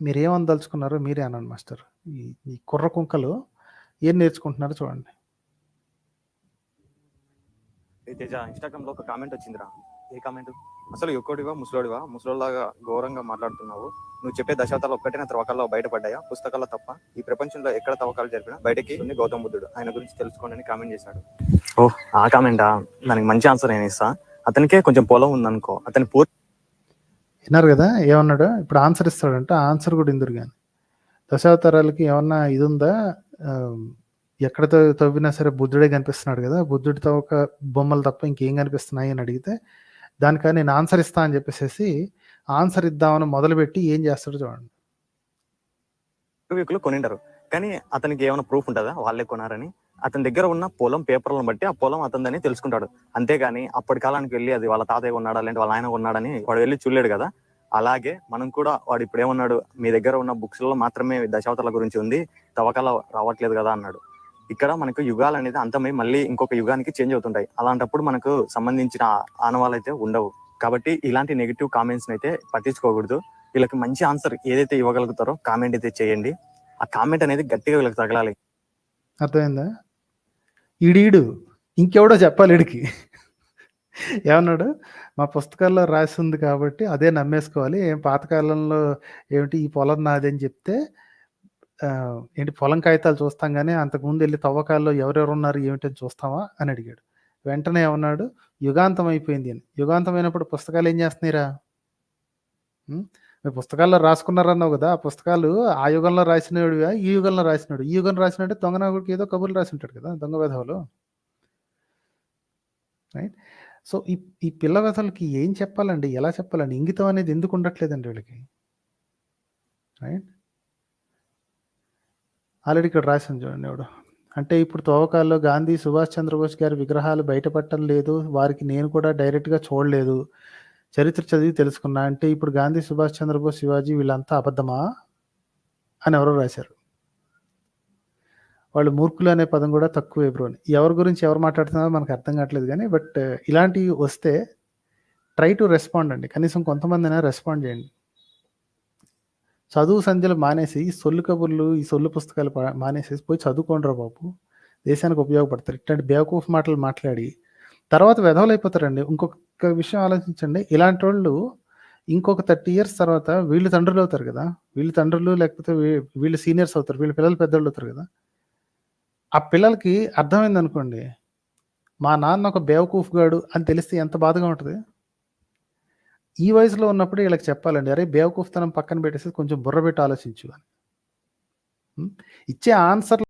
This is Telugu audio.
మీరేమనదలుచుకున్నారో మీరే అనండి మాస్టర్. ఈ ఈ కుర్ర కుంకలు ఏం నేర్చుకుంటున్నారో చూడండి. తేజ ఇన్స్టాగ్రామ్ లో ఒక కామెంట్ వచ్చిందిరా. ఏ కామెంట్? అసలు యువకుడివా ముసలోడివా, ముసలోళ్ళలాగా ఘోరంగా మాట్లాడుతున్నావు. నువ్వు చెప్పే దశాబ్దాలు ఒక్కటైనా తవ్వకాల్లో బయటపడ్డాయా? పుస్తకాల్లో తప్ప ఈ ప్రపంచంలో ఎక్కడ తవ్వకాలు జరిపినా బయటకి ఉంది గౌతమ్ బుద్ధుడు. ఆయన గురించి తెలుసుకోండి అని కామెంట్ చేశాడు. ఓ ఆ కామెంటా? దానికి మంచి ఆన్సర్ నేను ఇస్తా. అతనికే కొంచెం పొలం ఉందనుకో, అతని పూర్తి విన్నారు కదా ఏమన్నాడు? ఇప్పుడు ఆన్సర్ ఇస్తాడంట. ఆన్సర్ కూడా ఇందురు కానీ దశావతారాలకి ఏమన్నా ఇది ఉందా? ఎక్కడ తవ్వినా సరే బుద్ధుడే కనిపిస్తున్నాడు కదా, బుద్ధుడి తవ్వక బొమ్మలు తప్ప ఇంకేం కనిపిస్తున్నాయి అని అడిగితే దానికని నేను ఆన్సర్ ఇస్తా అని చెప్పేసి ఆన్సర్ ఇద్దామని మొదలుపెట్టి ఏం చేస్తాడో చూడండి. పూర్వీకులు కొనింటారు, కానీ అతనికి ఏమైనా ప్రూఫ్ ఉంటుందా వాళ్ళే కొనారని? అతని దగ్గర ఉన్న పొలం పేపర్లను బట్టి ఆ పొలం అతనిదని తెలుసుకుంటాడు. అంతేగాని అప్పటి కాలానికి వెళ్ళి అది వాళ్ళ తాతయ్య ఉన్నాడా లేదంటే వాళ్ళ ఆయన ఉన్నాడని వాడు వెళ్ళి చూడలేడు కదా. అలాగే మనం కూడా వాడు ఇప్పుడు ఏమన్నాడు, మీ దగ్గర ఉన్న బుక్స్ లో మాత్రమే దశావతారాల గురించి ఉంది, తవ్వకాల రావట్లేదు కదా అన్నాడు. ఇక్కడ మనకు యుగాలు అనేది అంతమై మళ్ళీ ఇంకొక యుగానికి చేంజ్ అవుతుంటాయి. అలాంటప్పుడు మనకు సంబంధించిన ఆనవాళ్ళు అయితే ఉండవు. కాబట్టి ఇలాంటి నెగిటివ్ కామెంట్స్ అయితే పట్టించుకోకూడదు. వీళ్ళకి మంచి ఆన్సర్ ఏదైతే ఇవ్వగలుగుతారో కామెంట్ అయితే చేయండి. ఆ కామెంట్ అనేది గట్టిగా వీళ్ళకి తగలాలి. అర్థమైందా? ఈడీడు ఇంకెవడో చెప్పాలి ఈడికి. ఏమన్నాడు? మా పుస్తకాల్లో రాసి ఉంది కాబట్టి అదే నమ్మేసుకోవాలి. ఏం పాతకాలంలో ఏమిటి ఈ పొలం నాది అని చెప్తే ఏంటి పొలం కాగితాలు చూస్తాం కానీ అంతకుముందు వెళ్ళి తవ్వకాల్లో ఎవరెవరు ఉన్నారు ఏమిటని చూస్తావా అని అడిగాడు. వెంటనే ఏమన్నాడు? యుగాంతం అయిపోయింది అని. యుగాంతం అయినప్పుడు పుస్తకాలు ఏం చేస్తున్నాయిరా? మీ పుస్తకాల్లో రాసుకున్నారన్నావు కదా, ఆ పుస్తకాలు ఆ యుగంలో రాసినవిడివా ఈ యుగంలో రాసినాడు? ఈ యుగంలో రాసినట్టు దొంగనాగుడికి ఏదో కబుర్లు రాసి ఉంటాడు కదా, దొంగ వెధవలు. రైట్. సో ఈ పిల్ల వెధవలకి ఏం చెప్పాలండి, ఎలా చెప్పాలండి? ఇంగితం అనేది ఎందుకు ఉండట్లేదండి వీళ్ళకి? రైట్. ఆల్రెడీ ఇక్కడ రాసింది చూడండి ఎవడు. అంటే ఇప్పుడు తవ్వకాల్లో గాంధీ సుభాష్ చంద్రబోస్ గారి విగ్రహాలు బయటపడటం లేదు, వారికి నేను కూడా డైరెక్ట్గా చూడలేదు, చరిత్ర చదివి తెలుసుకున్నా. అంటే ఇప్పుడు గాంధీ సుభాష్ చంద్రబోస్ శివాజీ వీళ్ళంతా అబద్ధమా అని ఎవరో రాశారు. వాళ్ళు మూర్ఖులు అనే పదం కూడా తక్కువ బ్రో అని. ఎవరి గురించి ఎవరు మాట్లాడుతున్నారో మనకు అర్థం కావట్లేదు కానీ బట్ ఇలాంటివి వస్తే ట్రై టు రెస్పాండ్ అండి. కనీసం కొంతమందినా రెస్పాండ్ చేయండి. చదువు సంధ్యలు మానేసి ఈ సొల్లు కబుర్లు ఈ సొల్లు పుస్తకాలు మానేసేసి పోయి చదువుకోండిరా బాబు, దేశానికి ఉపయోగపడతారు. ఇట్లాంటి బేవకూఫ్ మాటలు మాట్లాడి తర్వాత వెధవలు అయిపోతారండి. ఇంకొక విషయం ఆలోచించండి, ఇలాంటి వాళ్ళు ఇంకొక 30 years తర్వాత వీళ్ళు తండ్రులు అవుతారు కదా, వీళ్ళు తండ్రులు లేకపోతే వీళ్ళు సీనియర్స్ అవుతారు, వీళ్ళ పిల్లలు పెద్దోళ్ళు అవుతారు కదా. ఆ పిల్లలకి అర్థమైంది అనుకోండి, మా నాన్న ఒక బేవకూఫ్ గాడు అని తెలిస్తే ఎంత బాధగా ఉంటుంది. ఈ వయసులో ఉన్నప్పుడు వీళ్ళకి చెప్పాలండి, అరే బేవకూఫ్తనం పక్కన పెట్టేసి కొంచెం బుర్ర పెట్టి ఆలోచించు అని. ఇచ్చే ఆన్సర్